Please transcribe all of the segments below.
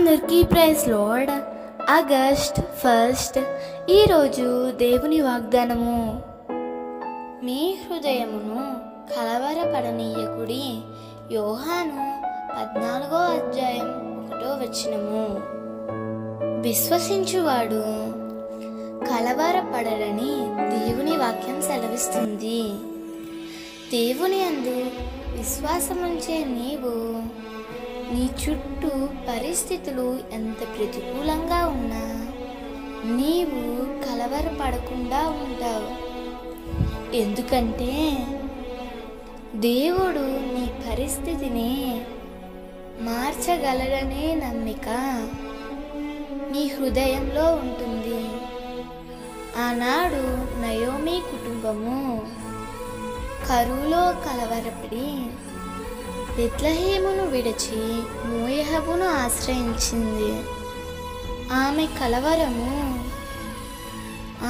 అందరికీ praise lord. August 1 ఈరోజు దేవుని వాగ్దానము. మీ హృదయమును కలవరపడనీయకుడి. యోహాను 14:1 విశ్వసించువాడు కలవరపడరని దేవుని వాక్యం సెలవిస్తుంది. దేవుని యందు విశ్వాసముంచే నీవు నీ చుట్టూ పరిస్థితులు ఎంత ప్రతికూలంగా ఉన్నా నీవు కలవరపడకుండా ఉంటావు. ఎందుకంటే దేవుడు నీ పరిస్థితిని మార్చగలడనే నమ్మిక నీ హృదయంలో ఉంటుంది. ఆనాడు నయోమి కుటుంబము కరువులో కలవరపడి బెత్లెహేమును విడిచి మోయాబును ఆశ్రయించింది. ఆమె కలవరము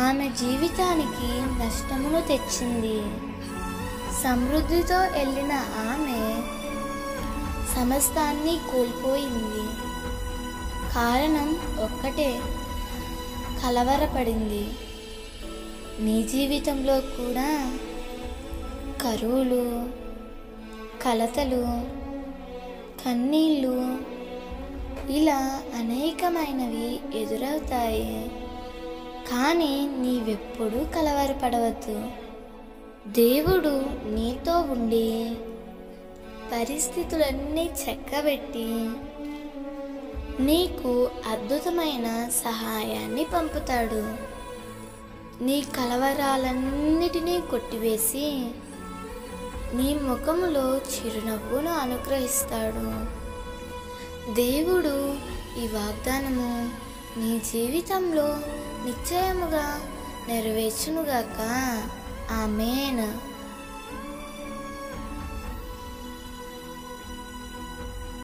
ఆమె జీవితానికి నష్టమును తెచ్చింది. సమృద్ధితో వెళ్ళిన ఆమె సమస్తాన్ని కోల్పోయింది. కారణం ఒక్కటే, కలవరపడింది. నీ జీవితంలో కూడా కరువులు, కలతలు, కన్నీళ్ళు ఇలా అనేకమైనవి ఎదురవుతాయి. కానీ నీవెప్పుడూ కలవరపడవద్దు. దేవుడు నీతో ఉండి పరిస్థితులన్నీ చక్కబెట్టి నీకు అద్భుతమైన సహాయాన్ని పంపుతాడు. నీ కలవరాలన్నిటినీ కొట్టివేసి నీ ముఖములో చిరునవ్వును అనుగ్రహిస్తాడు. దేవుడు ఈ వాగ్దానము నీ జీవితంలో నిశ్చయముగా నెరవేర్చునుగాక. ఆమేన్.